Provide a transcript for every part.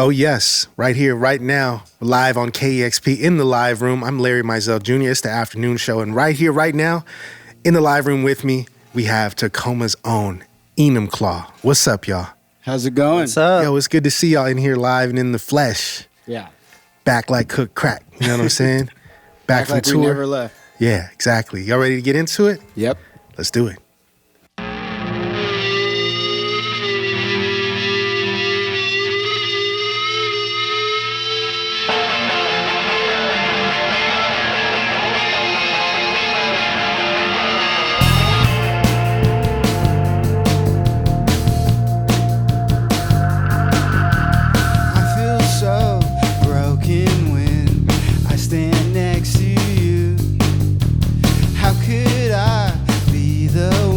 Oh, yes. Right here, right now, live on KEXP in the live room. I'm Larry Mizell Jr. It's the afternoon show. And right here, right now, in the live room with me, we have Tacoma's own Enumclaw. What's up, y'all? How's it going? What's up? Yo, it's good to see y'all in here live and in the flesh. Yeah. Back like cooked crack. You know what I'm saying? Back from like tour. we never left. Yeah, exactly. Y'all ready to get into it? Yep. Let's do it. The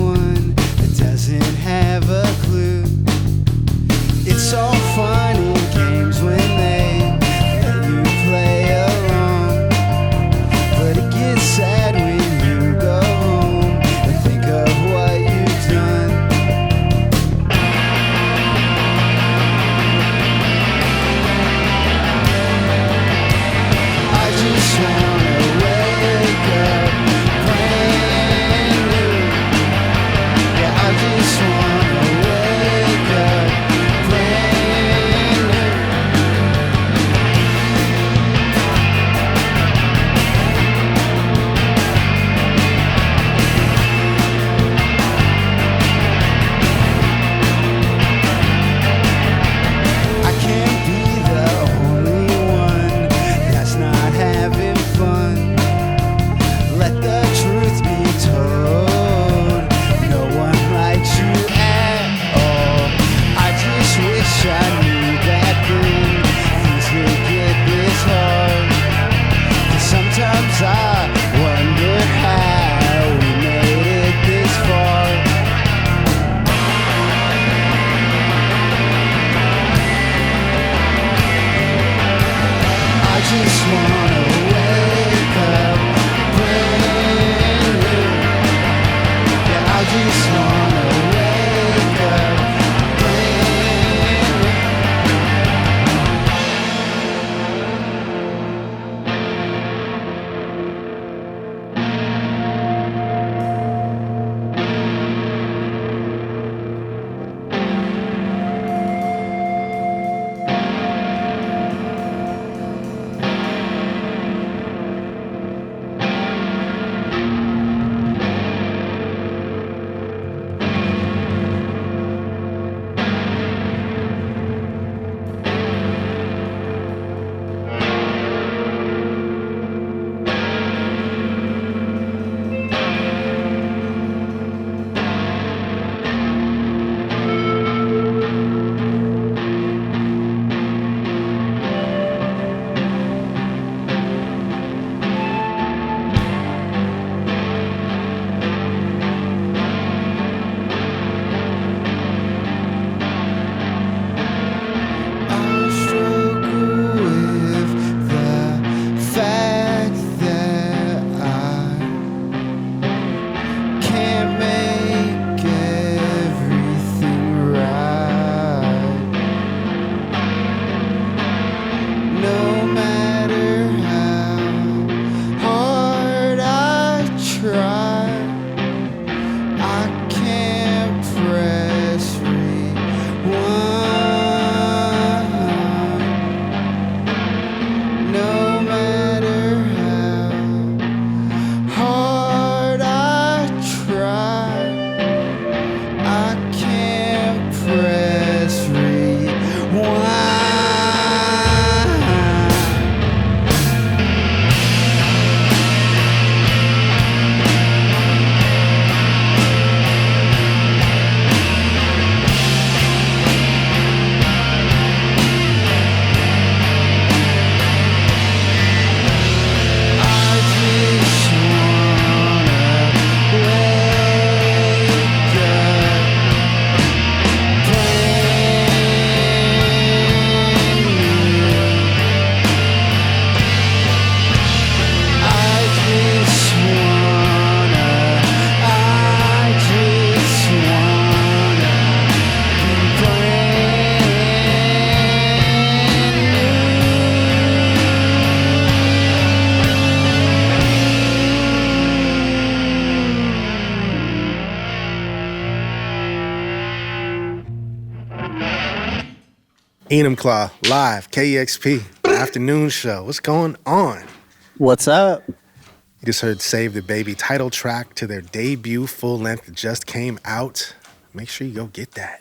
Enumclaw, live, KEXP, afternoon show. What's going on? What's up? You just heard Save the Baby title track to their debut full length that just came out. Make sure you go get that.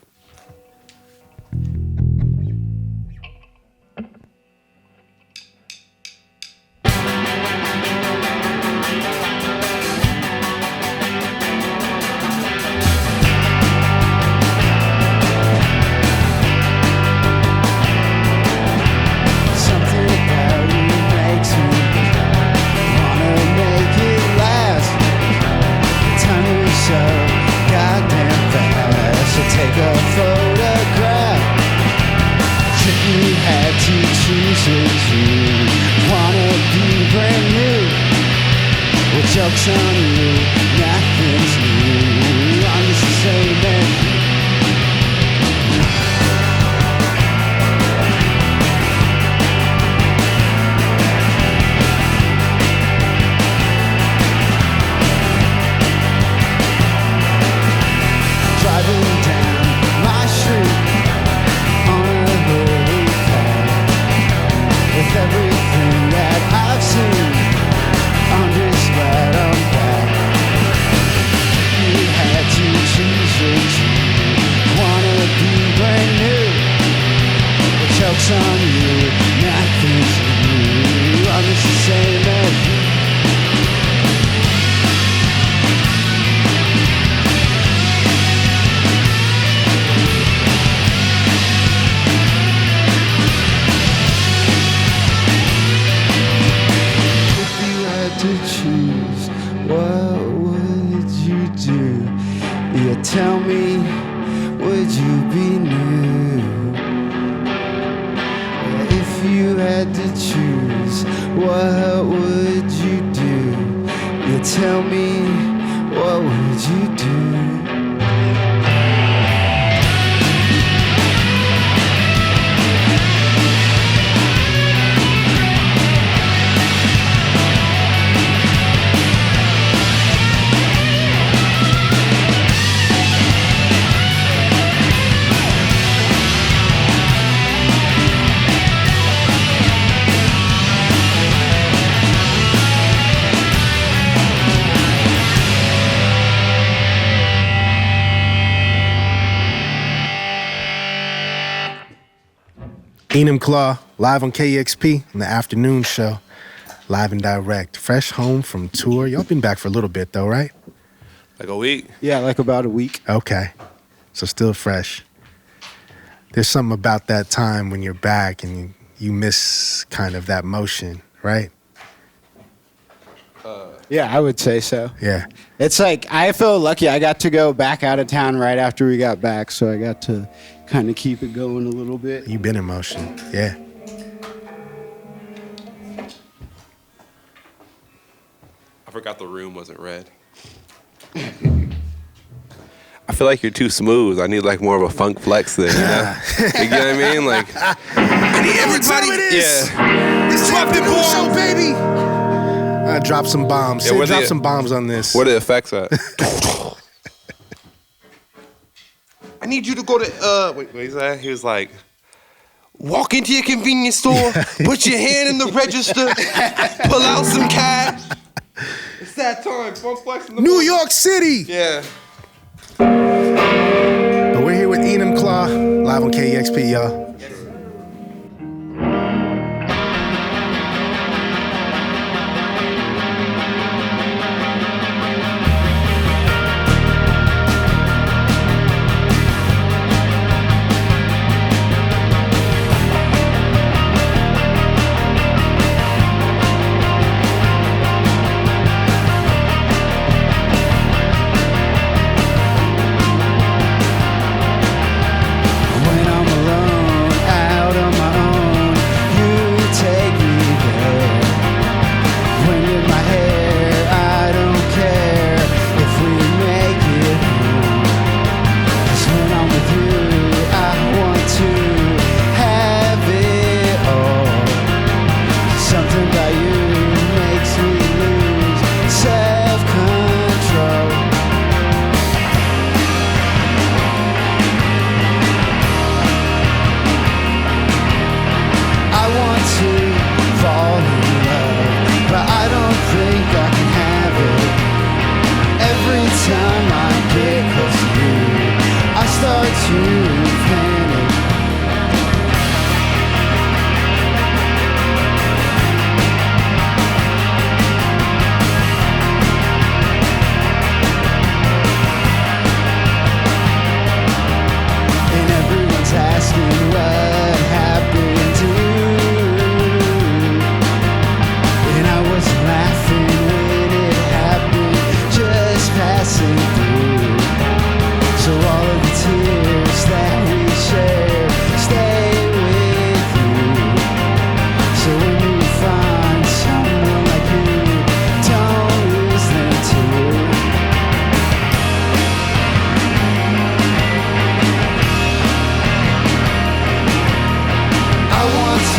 Take a photograph. If you had to choose it, you wanna be brand new. Well, joke's on you, nothing's new. I'm just the same man. Driving down my street on a holy path, with everything that I've seen, I'm just glad I'm back. You had to choose what you wanna be brand new. The joke's on you, nothing's new. I'm just the same as you. To choose, what would you do? You tell me, would you be new? If you had to choose, what would you do? You tell me, what would you do? Enumclaw, live on KEXP in the afternoon show, live and direct, fresh home from tour. Y'all been back for a little bit though, right? Like a week? Yeah, like about a week. Okay, so still fresh. There's something about that time when you're back and you miss kind of that motion, right? Yeah, I would say so. Yeah. It's like, I feel lucky I got to go back out of town right after we got back, so I got to kind of keep it going a little bit. You've been in motion, yeah. I forgot the room wasn't red. I feel like you're too smooth. I need like more of a funk flex thing, you know? You get what I mean? Like, I need everybody. Yeah. This is afternoon show, baby. Drop some bombs. Yeah, Drop some bombs on this. Where the effects at? I need you to go to, what is that? He was like, walk into your convenience store, put your hand in the register, pull out some cash. It's that time. Funk flex in the New York City. Yeah. But we're here with Enumclaw, live on KEXP, y'all. When I'm alone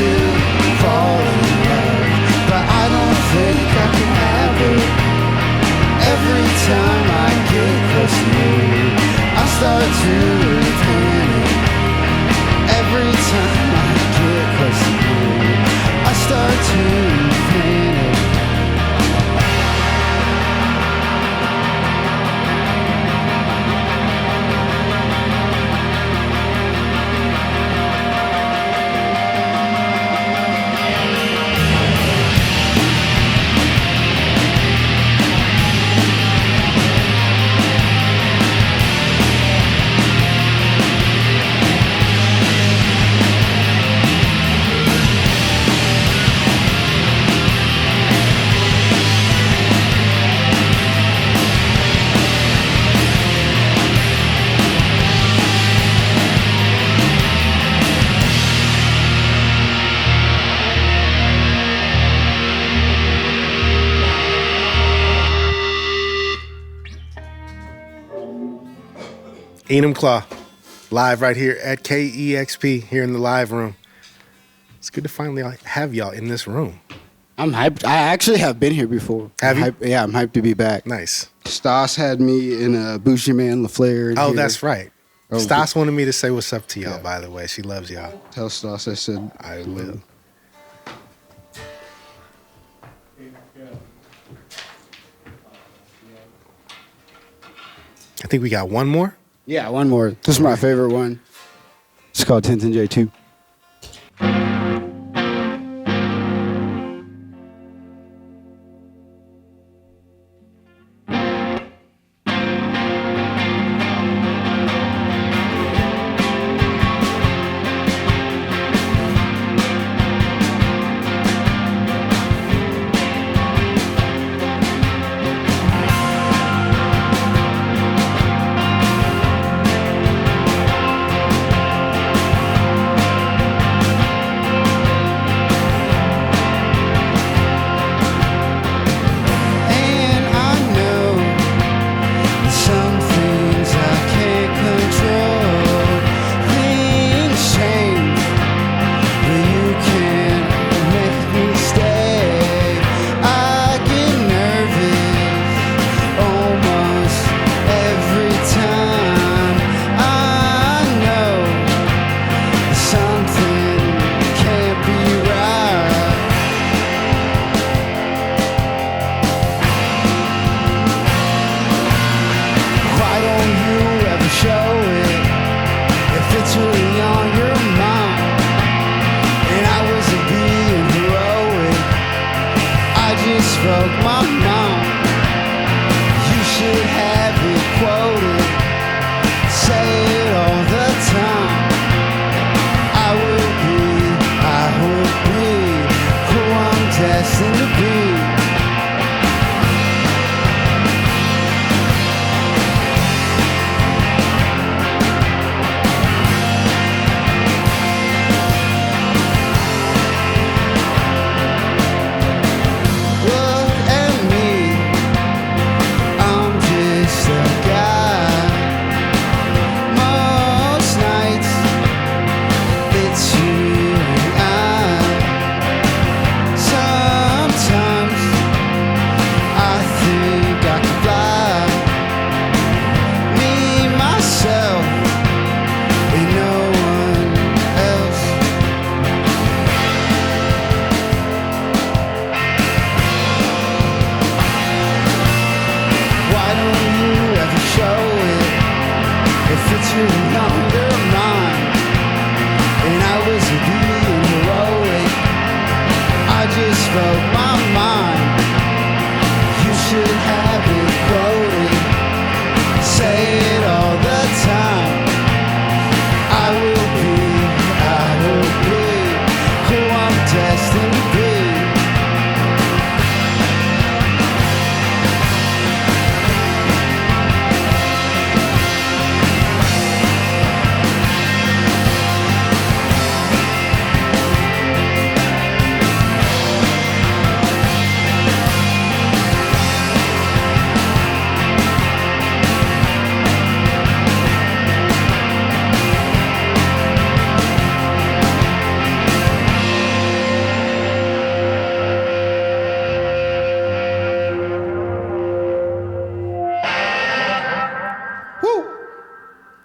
to fall in love, but I don't think I can have it. Every time I get close to you, I start to panic. Every time I get close to you, I start to panic. Enumclaw, live right here at KEXP, here in the live room. It's good to finally have y'all in this room. I'm hyped. I actually have been here before. Have you? Yeah, I'm hyped to be back. Nice. Stas had me in a Bougie Man LaFleur. Oh, that's right. Oh, Stas wanted me to say what's up to y'all, by the way. She loves y'all. Tell Stas I said I will. I think we got one more. Yeah, one more. This is my favorite one. It's called Tintin J2. Look at me.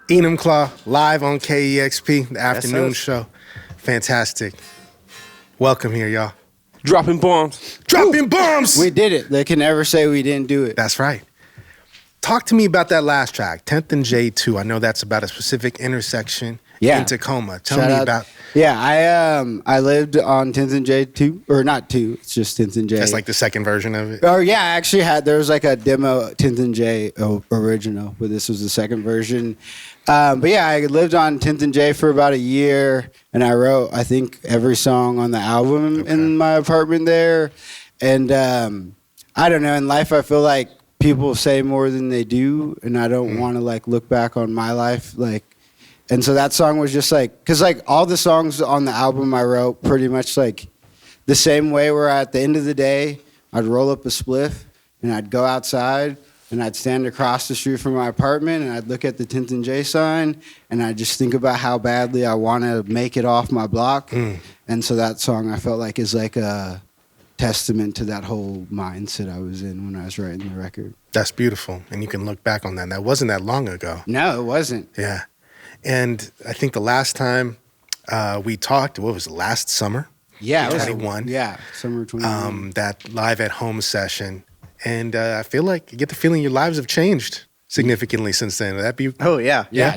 Enumclaw, live on KEXP, the afternoon sir. show. Fantastic. Welcome here, y'all. Dropping bombs. Dropping bombs! We did it. They can never say we didn't do it. That's right. Talk to me about that last track, 10th and J2. I know that's about a specific intersection in Tacoma. Tell Shout me out- about... Yeah, I lived on 10th and J2, or not 2, it's just 10th and J. That's like the second version of it. Oh yeah, I actually there was like a demo 10th and J original, but this was the second version. But yeah, I lived on 10th and J for about a year, and I wrote I think every song on the album in my apartment there. And I don't know, in life I feel like people say more than they do, and I don't want to like look back on my life like. And so that song was just like, because like all the songs on the album I wrote pretty much like the same way, where at the end of the day, I'd roll up a spliff and I'd go outside and I'd stand across the street from my apartment and I'd look at the 10th and J sign and I'd just think about how badly I want to make it off my block. And so that song I felt like is like a testament to that whole mindset I was in when I was writing the record. That's beautiful. And you can look back on that. That wasn't that long ago. No, it wasn't. Yeah. And I think the last time we talked, what was it, last summer? Yeah, it was 21. Yeah, summer 21. That live at home session. And I feel like you get the feeling your lives have changed significantly since then. Would that be? Oh, yeah. Yeah.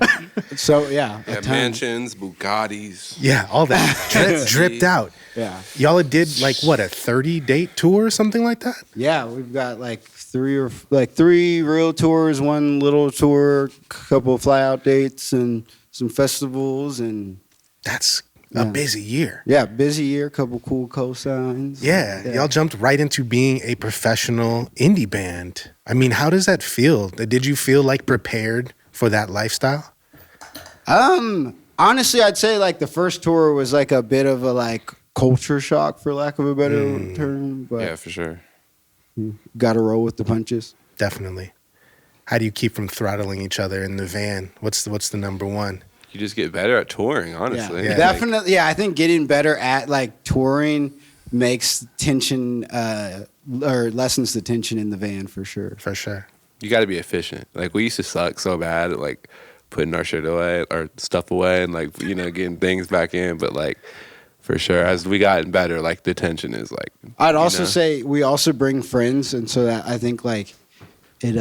So, yeah. a Yeah, ton. mansions, Bugattis. Yeah, all that dripped out. Yeah. Y'all did like what, a 30-date tour or something like that? Yeah, we've got like three real tours, one little tour, couple of fly-out dates, and some festivals, and That's a busy year. yeah, busy year, couple cool co-signs. Yeah, y'all jumped right into being a professional indie band. I mean, how does that feel? Did you feel like prepared for that lifestyle? Honestly, I'd say like the first tour was like a bit of a like culture shock, for lack of a better term, but Yeah, for sure. got to roll with the punches. Definitely. How do you keep from throttling each other in the van? What's the number one? You just get better at touring, honestly. Yeah. Definitely. Yeah, I think getting better at like touring makes tension or lessens the tension in the van for sure. For sure. You got to be efficient. Like, we used to suck so bad at like putting our shit away, our stuff away, and like, you know, getting things back in. But like, for sure, as we gotten better, like the tension is like. I'd also know? say we also bring friends, and so that I think like it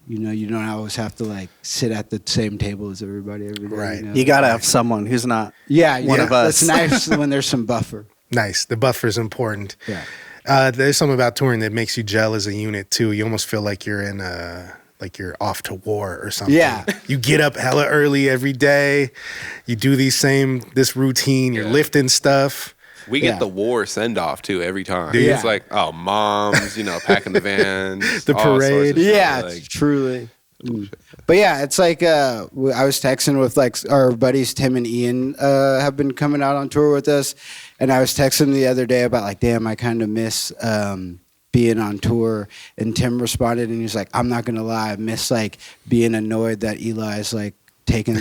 you don't always have to like sit at the same table as everybody every day. Right. You got to have someone who's not one of us. It's nice when there's some buffer. Nice. The buffer's important. Yeah. There's something about touring that makes you gel as a unit too. You almost feel like you're in like you're off to war or something. Yeah. You get up hella early every day. You do this routine. You're Yeah. lifting stuff. We get Yeah. the war send off too every time. Do you? It's like, oh, moms, you know, packing the vans, The all sorts of parade. shit, Yeah, like, truly. But yeah, it's like I was texting with like our buddies Tim and Ian have been coming out on tour with us, and I was texting the other day about like, damn, I kind of miss being on tour. And Tim responded and he's like, I'm not gonna lie, I miss like being annoyed that Eli's like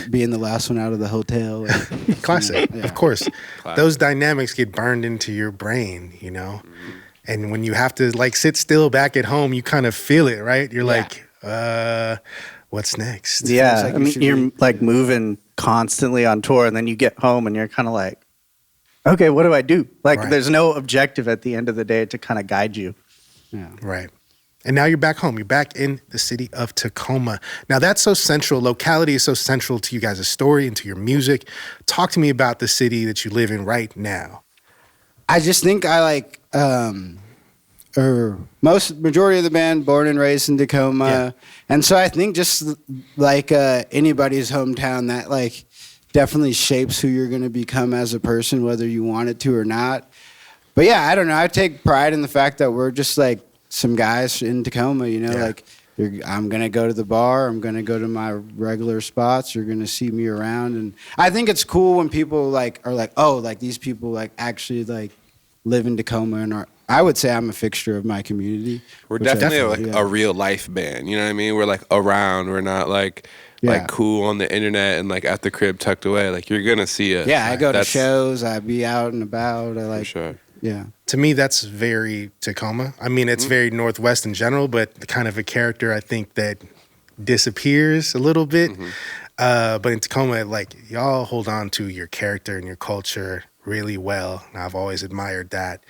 being the last one out of the hotel. And, Classic. yeah. Of course. Classic. Those dynamics get burned into your brain, you know? And when you have to like sit still back at home, you kind of feel it, right? You're like, what's next? Yeah, like I you mean, should you're be- like moving constantly on tour, and then you get home and you're kind of like, okay, what do I do? Like, Right. there's no objective at the end of the day to kind of guide you. Yeah. Right. And now you're back home. You're back in the city of Tacoma. Now that's so central. Locality is so central to you guys' story and to your music. Talk to me about the city that you live in right now. I just think I like, majority of the band born and raised in Tacoma. Yeah. And so I think just like anybody's hometown, that like definitely shapes who you're going to become as a person, whether you want it to or not. But yeah, I don't know. I take pride in the fact that we're just like some guys in Tacoma, you know, Yeah. like I'm going to go to the bar. I'm going to go to my regular spots. You're going to see me around. And I think it's cool when people like are like, oh, like these people like actually like live in Tacoma and are, I would say I'm a fixture of my community. We're which I- definitely like yeah. a real life band. You know what I mean? We're like around. We're not like Yeah. cool on the internet and like at the crib tucked away. Like, you're gonna see us. Yeah, I go to That's- shows. I be out and about. I For like, sure. yeah. To me, that's very Tacoma. I mean, it's very Northwest in general, but the kind of a character I think that disappears a little bit. But in Tacoma, like y'all hold on to your character and your culture really well. And I've always admired that.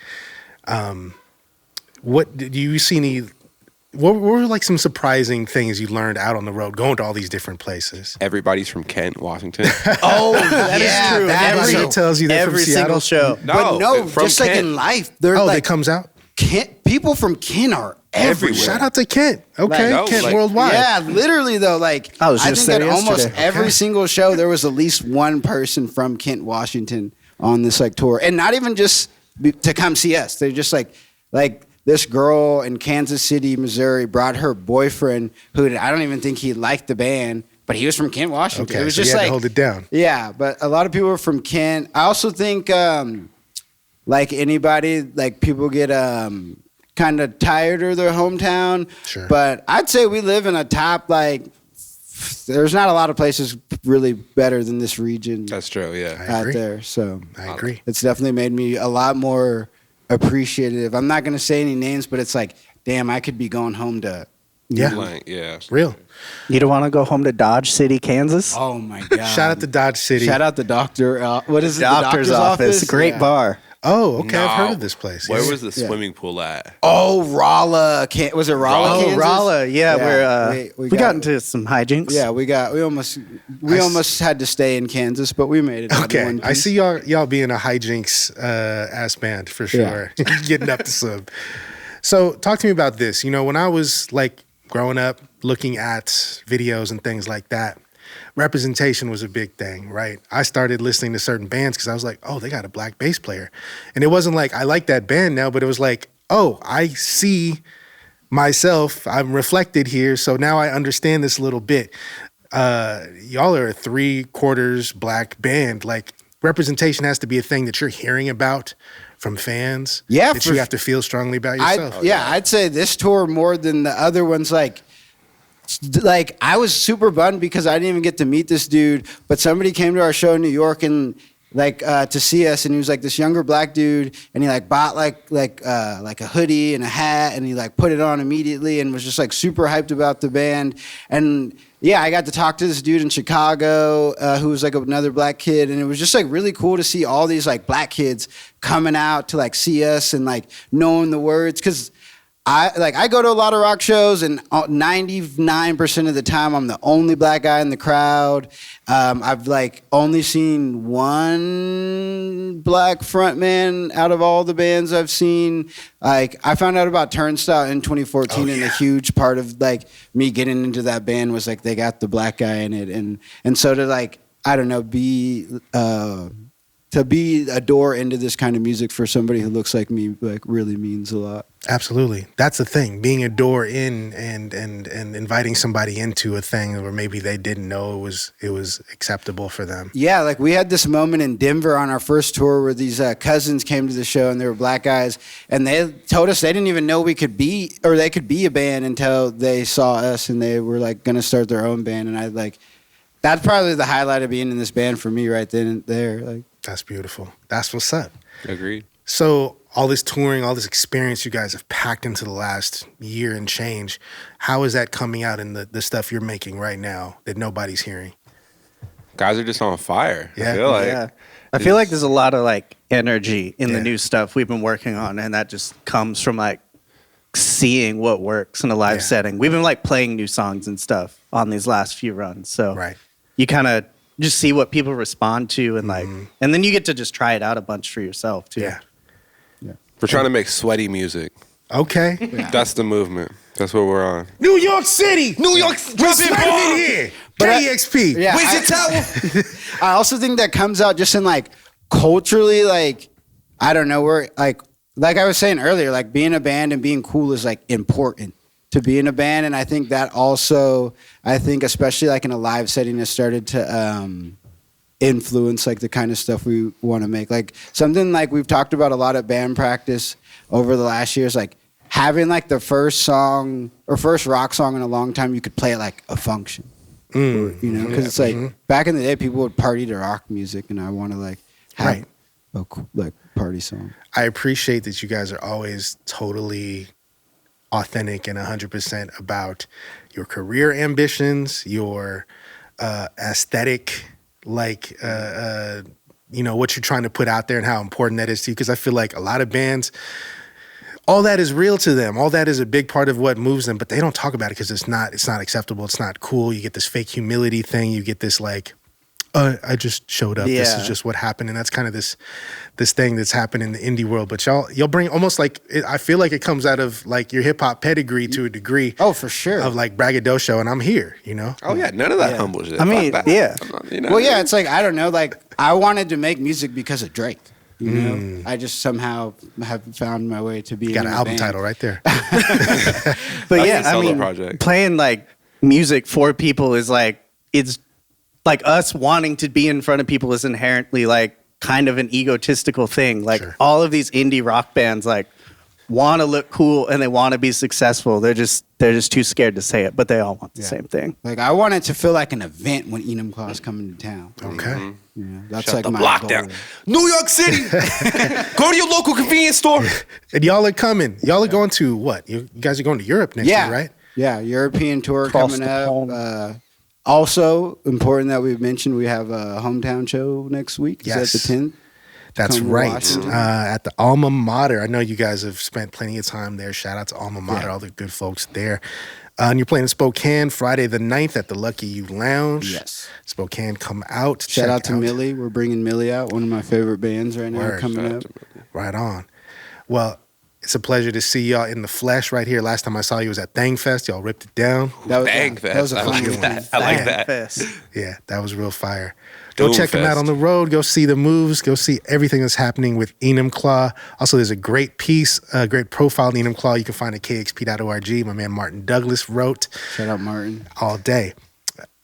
What did you see any? What were like some surprising things you learned out on the road, going to all these different places? Everybody's from Kent, Washington. Oh, that is true. Everybody tells you they're from Every Seattle. single show. But no, from just like Kent. in life, they're Oh, like that comes out. People from Kent are everywhere. Shout out to Kent. Okay, Like, no, Kent like- worldwide. Yeah, literally though, like I was I just think at there almost yesterday. every single show there was at least one person from Kent, Washington on this like tour, and not even just to come see us. They're just like this girl in Kansas City, Missouri, brought her boyfriend, who I don't even think he liked the band, but he was from Kent, Washington. Okay, It was so just you had like to hold it down. Yeah, but a lot of people are from Kent. I also think like anybody, like people get kind of tired of their hometown. Sure. But I'd say we live in a top, like, there's not a lot of places really better than this region That's true, yeah. I out agree. there. So I agree. it's definitely made me a lot more appreciative. I'm not going to say any names, but it's like, damn, I could be going home to. Yeah, Like, yeah. real. You don't want to go home to Dodge City, Kansas? Oh my God. Shout out to Dodge City. Shout out the doctor. What is it? Doctor's office. Great Yeah. bar. Oh, okay. I've No. heard of this place. Where Yeah. was the swimming pool at? Oh, Rolla. Was it Rolla, Oh, Kansas? Rolla. Yeah, Yeah, we got into some hijinks. Yeah, we almost had to stay in Kansas, but we made it. out in Okay, one I piece. see y'all being a hijinks ass band for sure. Getting up to some. So talk to me about this. You know, when I was like growing up, looking at videos and things like that, representation was a big thing, right? I started listening to certain bands because I was like, oh, they got a black bass player. And it wasn't like, I like that band now, but it was like, oh, I see myself, I'm reflected here. So now I understand this a little bit. Y'all are a 3/4 black band. Like representation has to be a thing that you're hearing about from fans. Yeah, that for- you have to feel strongly about yourself. I'd say this tour more than the other ones. Like I was super bummed because I didn't even get to meet this dude, but somebody came to our show in New York and to see us, and he was like this younger black dude, and he like bought like a hoodie and a hat, and he like put it on immediately and was just like super hyped about the band. And yeah, I got to talk to this dude in Chicago who was like another black kid, and it was just like really cool to see all these like black kids coming out to like see us and like knowing the words, because I go to a lot of rock shows, and 99% of the time I'm the only black guy in the crowd. I've like only seen one black frontman out of all the bands I've seen. Like I found out about Turnstile in 2014, and a huge part of like me getting into that band was like they got the black guy in it, and so to like I don't know to be a door into this kind of music for somebody who looks like me like really means a lot. Absolutely. That's the thing. Being a door in and inviting somebody into a thing where maybe they didn't know it was acceptable for them. Yeah, like we had this moment in Denver on our first tour where these cousins came to the show, and they were black guys, and they told us they didn't even know they could be a band until they saw us, and they were like going to start their own band. And that's probably the highlight of being in this band for me right then and there. Like, That's beautiful. That's what's up. Agreed. So all this touring, all this experience you guys have packed into the last year and change, how is that coming out in the stuff you're making right now that nobody's hearing? Guys are just on fire. Yeah. I feel like. Yeah. I feel like there's a lot of like energy in Yeah. the new stuff we've been working on, and that just comes from like seeing what works in a live Yeah. setting. We've been like playing new songs and stuff on these last few runs. So Right. you kind of just see what people respond to, and like, and then you get to just try it out a bunch for yourself too. Yeah. We're trying to make sweaty music. Okay. That's the movement. That's what we're on. New York City. New York, We're sweating in here. KEXP. yeah, Where's your towel? I also think that comes out just in like culturally, like I don't know, we're like I was saying earlier, like being a band and being cool is like important to be in a band, and I think that also, especially like in a live setting, has started to influence like the kind of stuff we want to make. Like something like we've talked about a lot at band practice over the last years, like having like the first song or first rock song in a long time you could play at like a function. You know, because it's like back in the day, people would party to rock music, and I want to like have Right. a cool, like party song. I appreciate that you guys are always totally authentic and 100% about your career ambitions, your aesthetic, like what you're trying to put out there and how important that is to you. Because I feel like a lot of bands, all that is real to them. All that is a big part of what moves them, but they don't talk about it because it's not acceptable. It's not cool. You get this fake humility thing. You get this like, I just showed up. Yeah. This is just what happened, and that's kind of this thing that's happened in the indie world. But y'all bring almost like I feel like it comes out of like your hip hop pedigree to a degree. Oh, for sure. Of like braggadocio, and I'm here. Oh yeah, none of that humble shit. I mean, Fuck that. yeah. I'm not, Well, yeah, it's like, I don't know, like, I wanted to make music because of Drake. You know, I just somehow have found my way to be. Got an album title right there. But yeah, a I solo mean, project. playing like music for people is like, it's like us wanting to be in front of people is inherently like kind of an egotistical thing. Like Sure. all of these indie rock bands like want to look cool and they want to be successful. They're just too scared to say it, but they all want the same thing. Like, I want it to feel like an event when Enumclaw is coming to town. Okay. Yeah, that's Shut like the my block goal. down. New York City. Go to your local convenience store. And y'all are coming. Y'all are going to what? You guys are going to Europe next Yeah, year, right? Yeah, European tour Across coming the up. pond. Also important that we've mentioned, we have a hometown show next week. Yes. Is that the 10th? That's Come to right. Washington. At the Alma Mater. I know you guys have spent plenty of time there. Shout out to Alma Mater, all the good folks there. And you're playing in Spokane Friday the 9th at the Lucky You Lounge. Yes. Spokane, come out. Shout check out to Millie. We're bringing Millie out, one of my favorite bands right now Word. coming up. Right on. Well, it's a pleasure to see y'all in the flesh right here. Last time I saw you was at Thang Fest. Y'all ripped it down. That was, Bang that was a Fest. I fun like one. that. I like that. Fest. Yeah, that was real fire. Go Doom check them out Fest. on the road. Go see the moves. Go see everything that's happening with Enumclaw. Also, there's a great piece, a great profile on Enumclaw you can find at kexp.org. My man Martin Douglas wrote Shout out Martin. all day.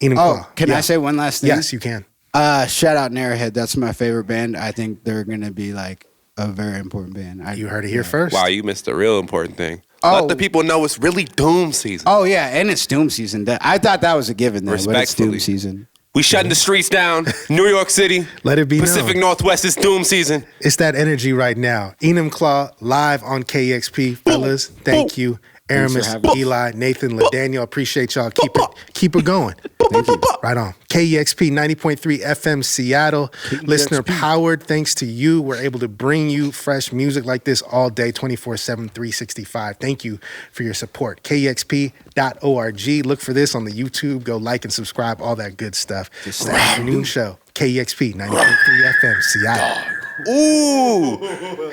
Enumclaw. Oh, can I say one last thing? Yes, you can. Shout out Narrowhead. That's my favorite band. I think they're going to be like a very important band. You heard it here first. Wow, you missed a real important thing. Oh. Let the people know it's really Doom season. Oh, yeah, and it's Doom season. I thought that was a given, though, but it's Respectfully. Doom season. We shutting the streets down. New York City. Let it be Pacific known. Northwest is Doom season. It's that energy right now. Enumclaw live on KEXP. Fellas, thank you. Aramis, having me. Eli, Nathan, LaDaniel. Appreciate y'all. Keep it going. Thank you. Right on. KEXP 90.3 FM Seattle. Listener powered. Thanks to you, we're able to bring you fresh music like this all day, 24/7, 365. Thank you for your support. KEXP.org. Look for this on the YouTube. Go like and subscribe, all that good stuff. It's the afternoon show. KEXP 90.3 FM Seattle. Ooh,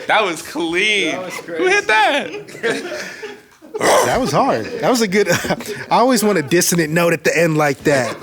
that was clean. Who hit that? That was hard. That was a good. I always want a dissonant note at the end like that.